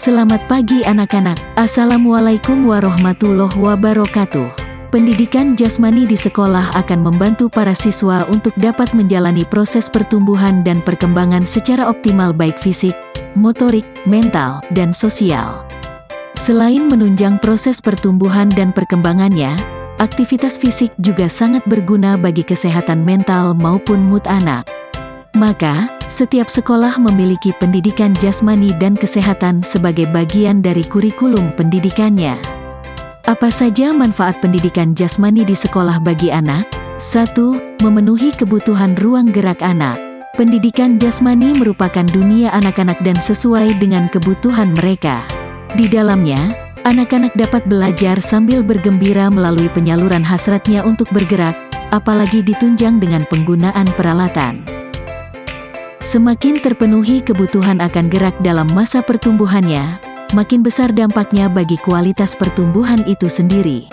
Selamat pagi anak-anak. Assalamualaikum warahmatullahi wabarakatuh. Pendidikan jasmani di sekolah akan membantu para siswa untuk dapat menjalani proses pertumbuhan dan perkembangan secara optimal baik fisik, motorik, mental, dan sosial. Selain menunjang proses pertumbuhan dan perkembangannya, aktivitas fisik juga sangat berguna bagi kesehatan mental maupun mood anak. Maka, setiap sekolah memiliki pendidikan jasmani dan kesehatan sebagai bagian dari kurikulum pendidikannya. Apa saja manfaat pendidikan jasmani di sekolah bagi anak? 1. Memenuhi kebutuhan ruang gerak anak. Pendidikan jasmani merupakan dunia anak-anak dan sesuai dengan kebutuhan mereka. Di dalamnya, anak-anak dapat belajar sambil bergembira melalui penyaluran hasratnya untuk bergerak, apalagi ditunjang dengan penggunaan peralatan. Semakin terpenuhi kebutuhan akan gerak dalam masa pertumbuhannya, makin besar dampaknya bagi kualitas pertumbuhan itu sendiri.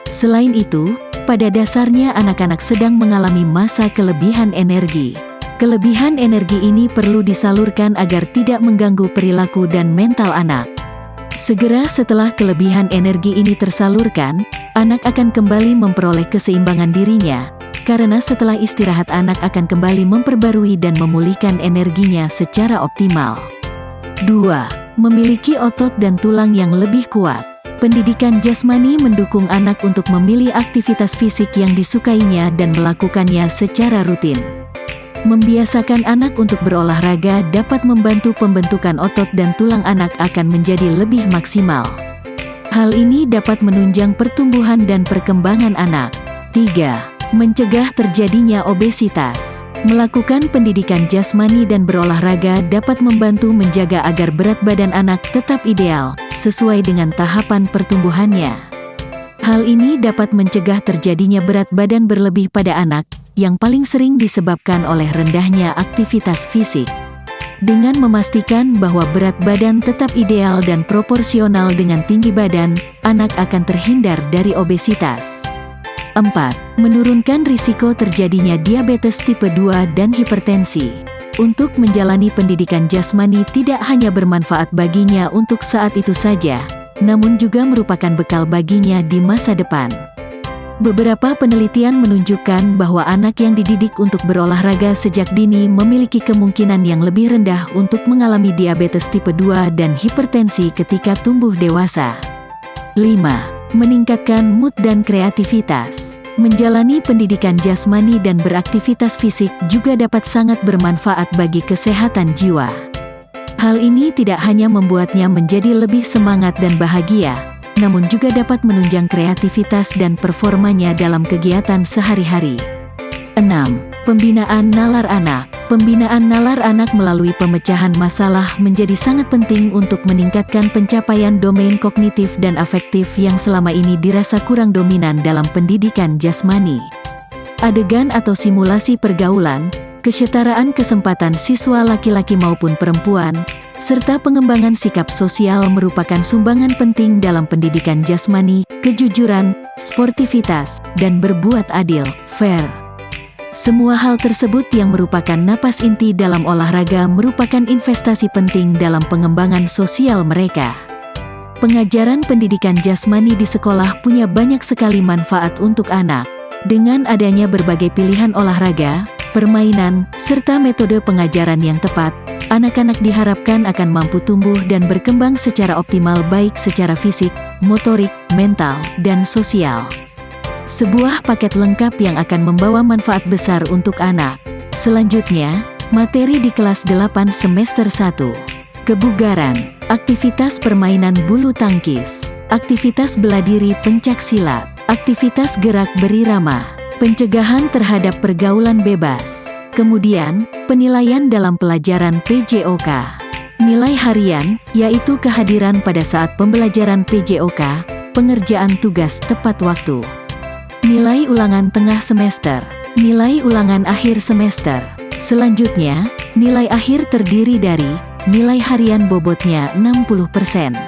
Selain itu, pada dasarnya anak-anak sedang mengalami masa kelebihan energi. Kelebihan energi ini perlu disalurkan agar tidak mengganggu perilaku dan mental anak. Segera setelah kelebihan energi ini tersalurkan, anak akan kembali memperoleh keseimbangan dirinya. Karena setelah istirahat anak akan kembali memperbarui dan memulihkan energinya secara optimal. 2. Memiliki otot dan tulang yang lebih kuat. Pendidikan jasmani mendukung anak untuk memilih aktivitas fisik yang disukainya dan melakukannya secara rutin. Membiasakan anak untuk berolahraga dapat membantu pembentukan otot dan tulang anak akan menjadi lebih maksimal. Hal ini dapat menunjang pertumbuhan dan perkembangan anak. 3. Mencegah terjadinya obesitas. Melakukan pendidikan jasmani dan berolahraga dapat membantu menjaga agar berat badan anak tetap ideal, sesuai dengan tahapan pertumbuhannya. Hal ini dapat mencegah terjadinya berat badan berlebih pada anak, yang paling sering disebabkan oleh rendahnya aktivitas fisik. Dengan memastikan bahwa berat badan tetap ideal dan proporsional dengan tinggi badan, anak akan terhindar dari obesitas. 4. Menurunkan risiko terjadinya diabetes tipe 2 dan hipertensi. Untuk menjalani pendidikan jasmani tidak hanya bermanfaat baginya untuk saat itu saja, namun juga merupakan bekal baginya di masa depan. Beberapa penelitian menunjukkan bahwa anak yang dididik untuk berolahraga sejak dini memiliki kemungkinan yang lebih rendah untuk mengalami diabetes tipe 2 dan hipertensi ketika tumbuh dewasa. 5. Meningkatkan mood dan kreativitas. Menjalani pendidikan jasmani dan beraktivitas fisik juga dapat sangat bermanfaat bagi kesehatan jiwa. Hal ini tidak hanya membuatnya menjadi lebih semangat dan bahagia, namun juga dapat menunjang kreativitas dan performanya dalam kegiatan sehari-hari. 6. Pembinaan nalar anak. Pembinaan nalar anak melalui pemecahan masalah menjadi sangat penting untuk meningkatkan pencapaian domain kognitif dan afektif yang selama ini dirasa kurang dominan dalam pendidikan jasmani. Adegan atau simulasi pergaulan, kesetaraan kesempatan siswa laki-laki maupun perempuan, serta pengembangan sikap sosial merupakan sumbangan penting dalam pendidikan jasmani, kejujuran, sportivitas, dan berbuat adil, fair. Semua hal tersebut yang merupakan napas inti dalam olahraga merupakan investasi penting dalam pengembangan sosial mereka. Pengajaran pendidikan jasmani di sekolah punya banyak sekali manfaat untuk anak. Dengan adanya berbagai pilihan olahraga, permainan, serta metode pengajaran yang tepat, anak-anak diharapkan akan mampu tumbuh dan berkembang secara optimal baik secara fisik, motorik, mental, dan sosial. Sebuah paket lengkap yang akan membawa manfaat besar untuk anak. Selanjutnya, materi di kelas 8 semester 1. Kebugaran, aktivitas permainan bulu tangkis, aktivitas beladiri pencak silat, aktivitas gerak berirama, pencegahan terhadap pergaulan bebas. Kemudian, penilaian dalam pelajaran PJOK. Nilai harian, yaitu kehadiran pada saat pembelajaran PJOK, pengerjaan tugas tepat waktu. Nilai ulangan tengah semester, nilai ulangan akhir semester. Selanjutnya, nilai akhir terdiri dari nilai harian bobotnya 60%,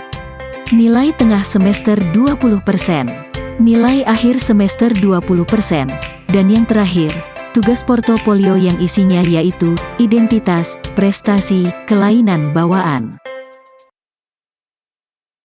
nilai tengah semester 20%, nilai akhir semester 20%, dan yang terakhir, tugas portofolio yang isinya yaitu identitas, prestasi, kelainan bawaan.